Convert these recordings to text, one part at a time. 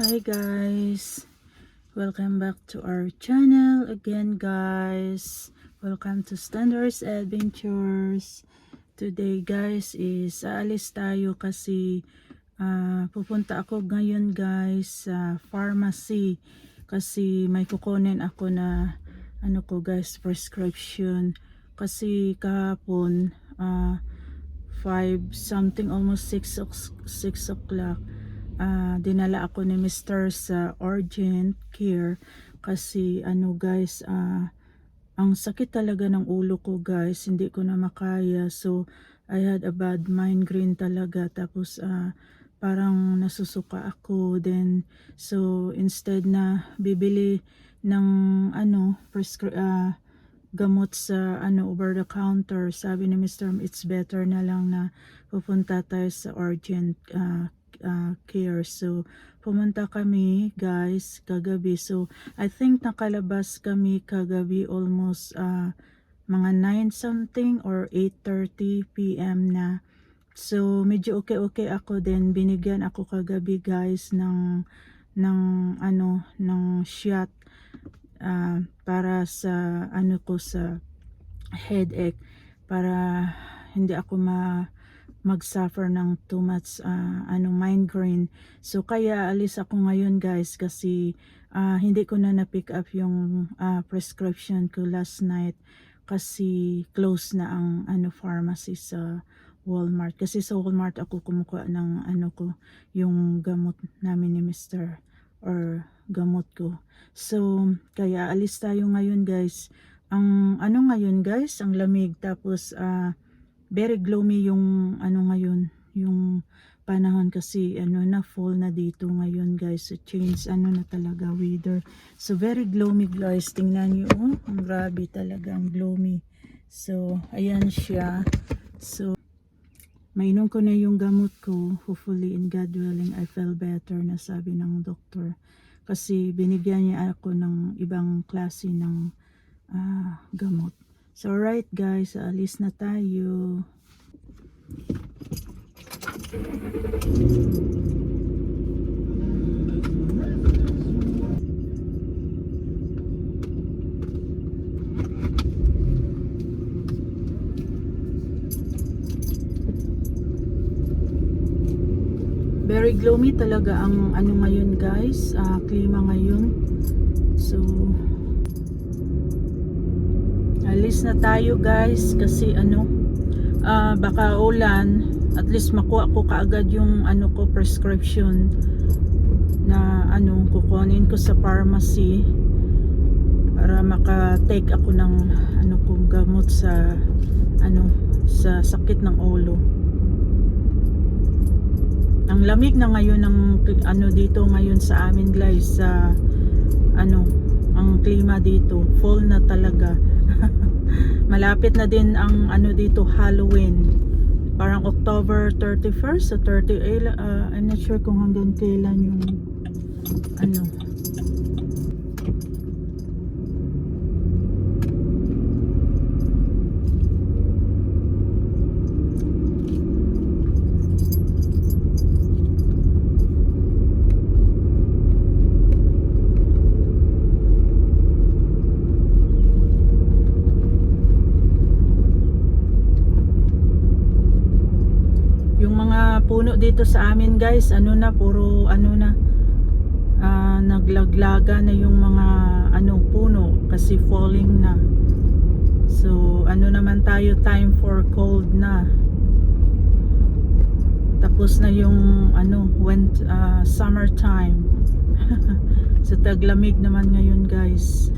Hi guys, welcome back to our channel again guys. Welcome to Standards Adventures. Today guys is aalis tayo kasi pupunta ako ngayon guys sa pharmacy kasi may kukunin ako na prescription kasi kahapon 5 something almost 6 o'clock dinala ako ni Mr. sa urgent care kasi guys, ang sakit talaga ng ulo ko guys, hindi ko na makaya. So I had a bad migraine talaga, tapos parang nasusuka ako. Then so instead na bibili ng gamot sa over the counter, sabi ni Mr. it's better na lang na pupunta tayo sa urgent care. So pumunta kami guys kagabi. So I think nakalabas kami kagabi almost mga 9 something or 8:30 PM na. So medyo okay ako. Then binigyan ako kagabi guys ng shot para sa sa headache, para hindi ako mag-suffer ng too much migraine. So kaya alis ako ngayon guys kasi hindi ko na na-pick up yung prescription ko last night kasi close na ang pharmacy sa Walmart. Kasi sa Walmart ako kumukuha ng yung gamot namin ni Mr. or gamot ko. So kaya alis tayo ngayon guys. Ang ngayon guys, ang lamig, tapos very gloomy yung ngayon, yung panahon kasi na fall na dito ngayon guys. So change na talaga weather. So very gloomy guys. Tingnan niyo, ang grabe talaga, ang gloomy. So ayan siya. So mainom ko na yung gamot ko. Hopefully in God willing I feel better na, sabi ng doktor. Kasi binigyan niya ako ng ibang klase ng gamot. So alright guys, alis na tayo. Very gloomy talaga ang ngayon guys, klima ngayon. So alis na tayo guys kasi baka ulan. At least makuha ko kaagad yung prescription na kukunin ko sa pharmacy para maka-take ako ng gamot sa sa sakit ng ulo. Ang lamig na ngayon ng dito ngayon sa amin guys, sa ang klima dito, fall na talaga. Malapit na din ang dito Halloween. Parang October 31st o 30, I'm not sure kung hanggang kailan yung puno dito sa amin guys, puro naglaglaga na yung mga puno kasi falling na. So naman tayo, time for cold na. Tapos na yung summer time. So taglamig naman ngayon guys.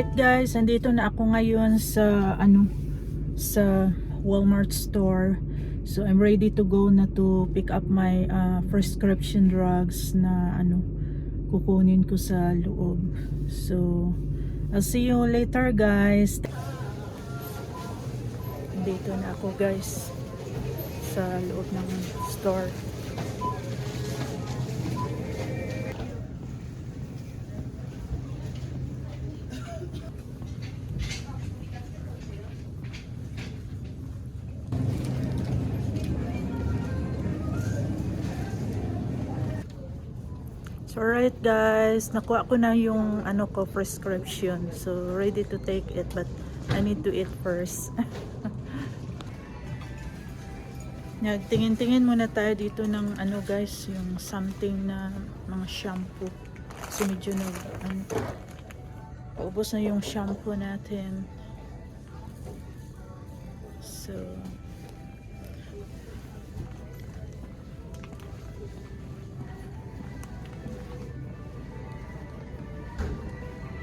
Alright guys, andito na ako ngayon sa sa Walmart store. So I'm ready to go na to pick up my prescription drugs na kukunin ko sa loob. So I'll see you later guys. Andito na ako guys sa loob ng store. So alright guys, nakuha ko na yung prescription. So ready to take it, but I need to eat first. Tingin-tingin muna tayo dito ng guys, yung something na mga shampoo. Kasi medyo paubos na yung shampoo natin. So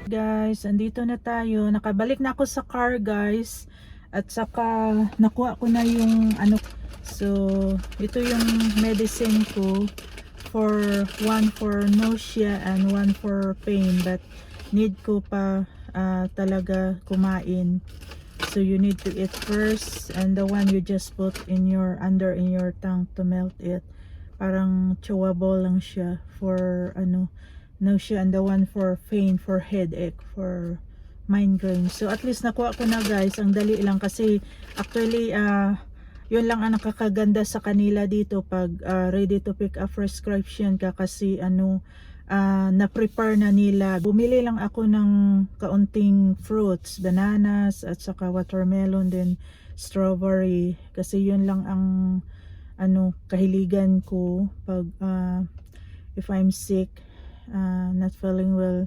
guys, andito na tayo. Nakabalik na ako sa car guys. At saka nakuha ko na yung so ito yung medicine ko for one for nausea and one for pain, but need ko pa talaga kumain. So you need to eat first, and the one you just put in your tongue to melt it. Parang chewable lang siya for nausea, and the one for pain, for headache, for migraine. So at least nakuha ko na guys. Ang dali lang kasi actually yun lang ang nakakaganda sa kanila dito pag ready to pick up prescription ka, kasi na-prepare na nila. Bumili lang ako ng kaunting fruits, bananas at saka watermelon, then strawberry, kasi yun lang ang kahiligan ko pag if I'm sick, not feeling well,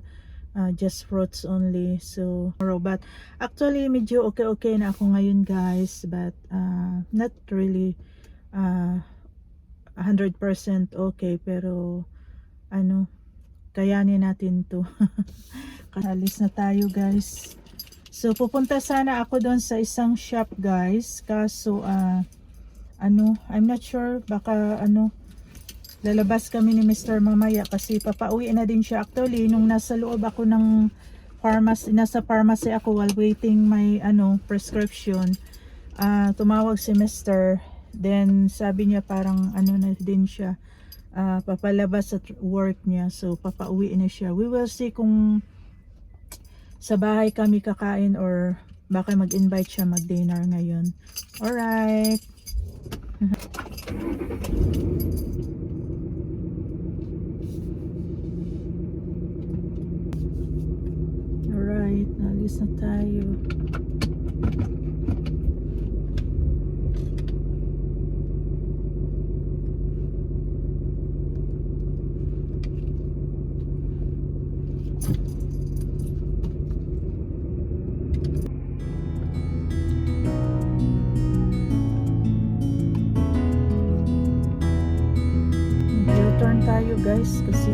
just fruits only. So but actually medyo okay na ako ngayon guys, but not really 100% okay, pero kayanin natin to. Alis na tayo guys. So pupunta sana ako doon sa isang shop guys, kaso I'm not sure, baka lalabas kami ni Mr. mamaya kasi papauwi na din siya. Actually, nung nasa loob ako ng pharmacy, nasa pharmacy ako while waiting my prescription, tumawag si Mr. Then sabi niya parang na din siya, papalabas at work niya, so papauwi na siya. We will see kung sa bahay kami kakain or baka mag-invite siya mag-dinner ngayon. Alright. Alright, nalis na tayo. U-turn tayo guys kasi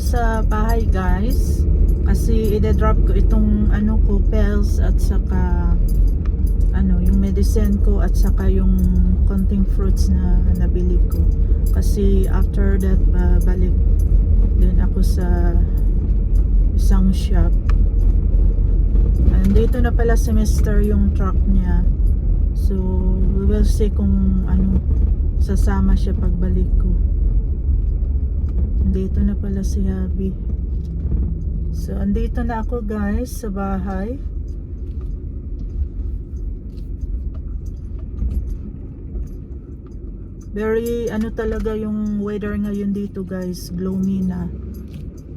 sa bahay guys kasi ide-drop ko itong ano ko pills at saka ano yung medicine ko at saka yung konting fruits na nabili ko kasi after that balik din ako sa isang shop. Andito na pala si Mr. yung truck niya, so we will see kung ano sasama siya pagbalik ko. Andito na pala si Habi. So andito na ako guys sa bahay. Very ano talaga yung weather ngayon dito guys, gloomy na.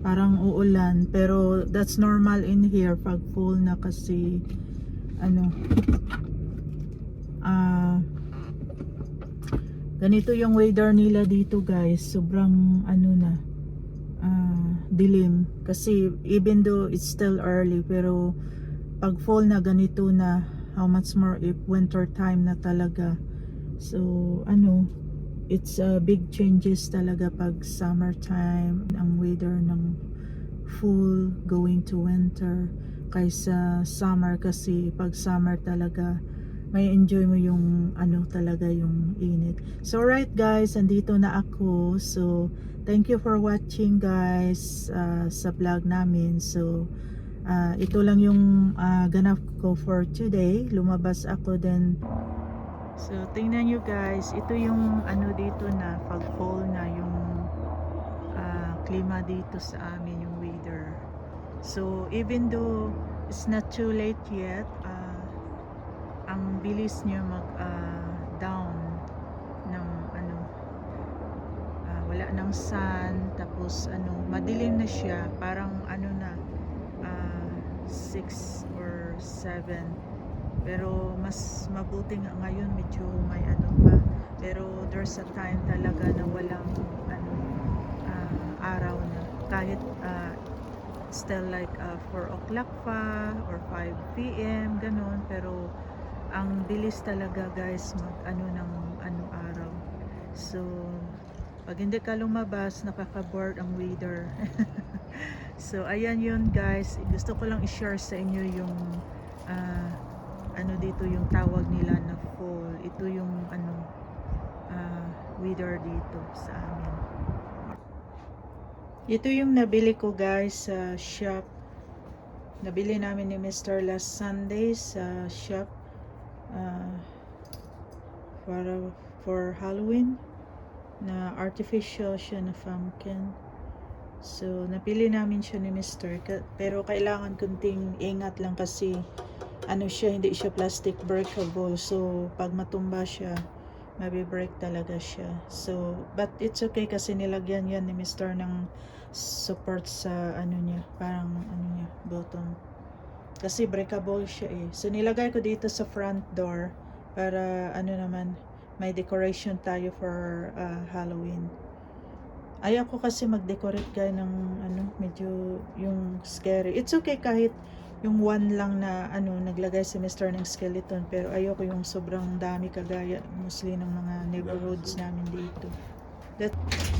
Parang uulan, pero that's normal in here pag fall na kasi ano ganito yung weather nila dito guys, sobrang ano na dilim kasi even though it's still early, pero pag fall na ganito na, how much more if winter time na talaga. So ano, it's big changes talaga pag summertime ang weather ng full going to winter kaysa summer, kasi pag summer talaga may enjoy mo yung ano talaga yung init. So right guys, andito na ako. So thank you for watching guys sa vlog namin. So ito lang yung ganap ko for today. Lumabas ako din. So tingnan nyo guys, ito yung ano dito na pag fall na yung klima dito sa amin, yung weather. So even though it's not too late yet, ang bilis niya mag down ng ano, wala ng sun, tapos ano, madilim na siya, parang ano na 6 or 7, pero mas mabuti nga ngayon medyo may ano pa, pero there's a time talaga na walang ano, araw na, kahit still like 4 o'clock pa or 5 p.m. ganun, pero ang bilis talaga guys mag ano ng ano araw. So pag hindi ka lumabas, nakaka-bored ang weather. So ayan yun guys, gusto ko lang i-share sa inyo yung ano dito yung tawag nila na fall. Ito yung ano weather dito sa amin. Ito yung nabili ko guys sa shop. Nabili namin ni Mr. last Sunday sa shop for Halloween, na artificial siya na pumpkin. So napili namin siya ni Mr. Pero kailangan kunting ingat lang kasi ano siya, hindi siya plastic breakable. So pag matumba siya, mabi-break talaga siya. So but it's okay kasi nilagyan yan ni Mr. ng support sa ano niya, parang ano niya, bottom. Kasi breakable siya eh. So nilagay ko dito sa front door para ano naman, may decoration tayo for Halloween. Ayaw ko kasi mag-decorate guys ng ano, medyo yung scary. It's okay kahit yung one lang na ano, naglagay si Mr. ng skeleton, pero ayaw ko yung sobrang dami kagaya mostly ng mga neighborhoods namin dito.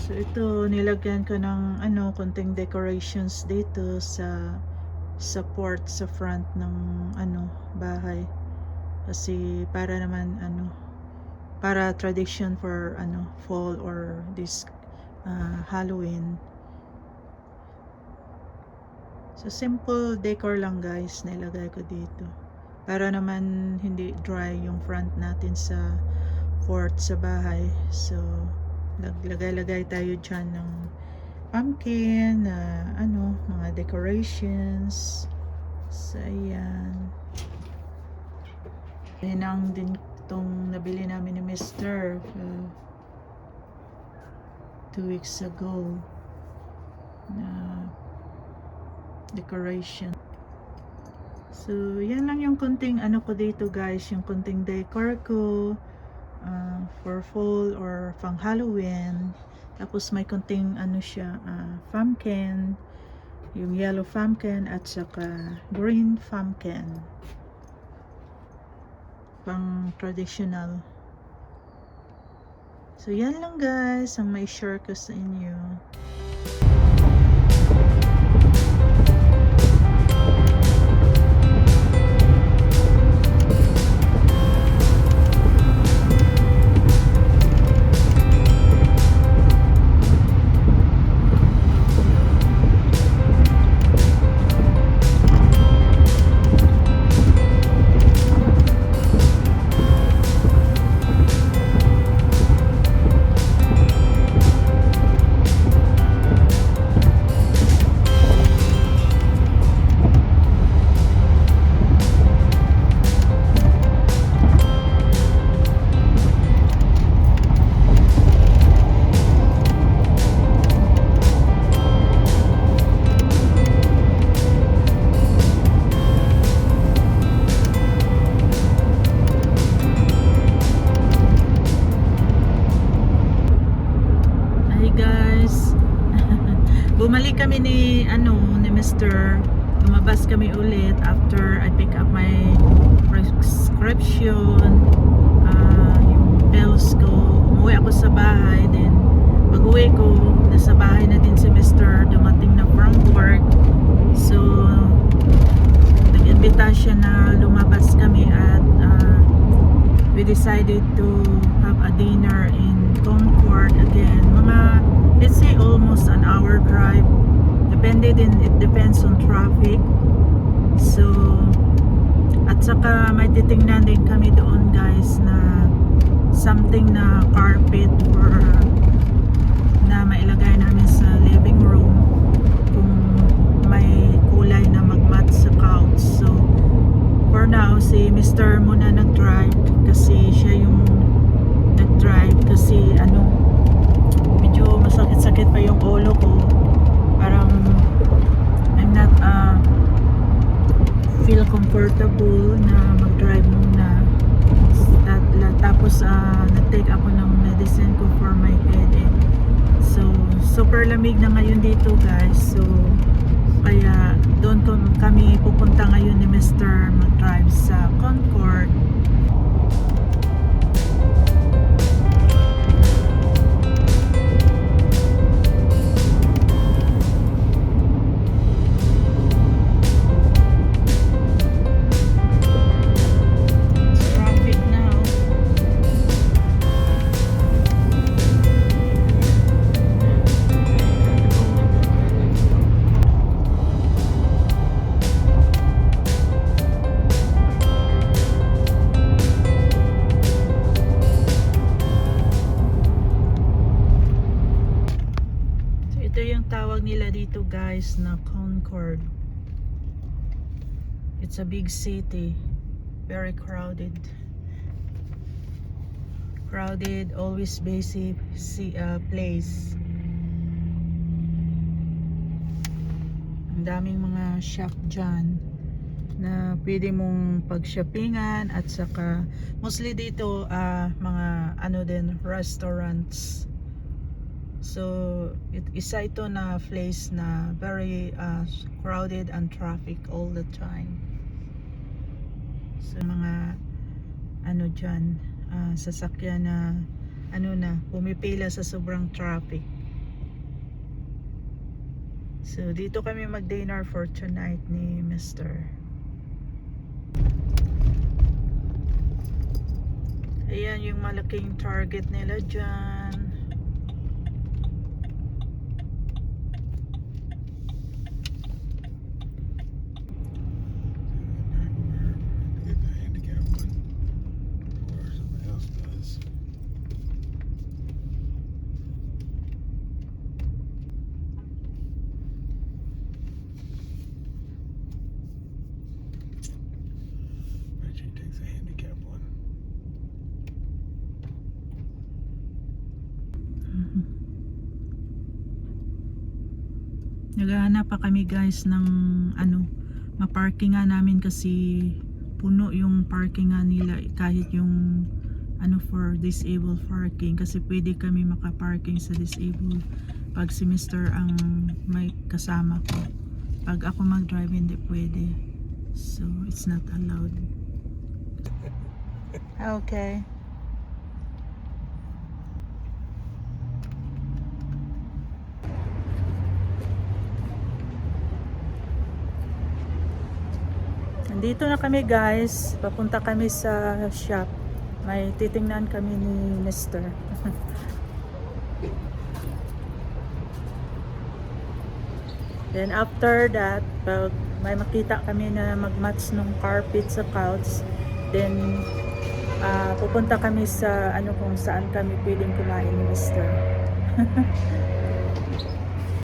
So ito, nilagyan ko ng ano, konting decorations dito sa support sa front ng ano, bahay. Kasi para naman ano, para tradition for ano, fall or this Halloween. So simple decor lang guys, nilagay ko dito. Para naman hindi dry yung front natin sa fort sa bahay. So lagay tayo dyan ng pumpkin, ano, mga decorations. So ayan. Hinang din itong nabili namin ni Mr. 2 weeks ago na decoration. So yan lang yung konting ano ko dito guys, yung konting decor ko for fall or pang Halloween. Tapos may konting ano siya, pumpkin, yung yellow pumpkin at saka green pumpkin, pang traditional. So yan lang guys ang may share ko sa inyo. ni Mr. lumabas kami ulit after I pick up my prescription, yung pills ko. Umuwi ako sa bahay, then pag uwi ko, nasa bahay na din si Mr. dumating na from work. So nag-imbita siya na lumabas kami at we decided to have a dinner in Concord again. Let's say almost an hour drive. It depends on traffic. So, at saka may titingnan din kami doon guys na something na carpet for na mailagay namin sa living room kung may kulay na mag-match sa couch. So, for now, si Mr. muna nag-drive kasi siya yung nag-drive kasi medyo masakit-sakit pa yung ulo ko. Parang I'm not feel comfortable na mag-drive muna. Tapos nag-take ako ng medicine ko for my headache. So super lamig na ngayon dito guys. So kaya doon kami pupunta ngayon ni Mr. mag-drive sa Concord. Nila dito guys na Concord. It's a big city, very crowded, always busy place. Ang daming mga shop dyan na pwede mong pag-shoppingan at saka mostly dito mga din restaurants. So isa ito na place na very crowded and traffic all the time. So mga dyan sasakyan na pumipila sa sobrang traffic. So dito kami mag-dinner for tonight ni Mr. Ayan yung malaking Target nila dyan. Naghahanap pa kami guys ng maparkingan namin kasi puno yung parkingan nila kahit yung for disabled parking kasi pwede kami makaparking sa disabled pag si Mr. ang may kasama ko. Pag ako mag-drive hindi pwede. So it's not allowed. Okay. Dito na kami guys, papunta kami sa shop. May titingnan kami ni Mr. Then after that, pag may makita kami na mag-match ng carpet sa couch, then pupunta kami sa kung saan kami pwedeng kumain ni Mr.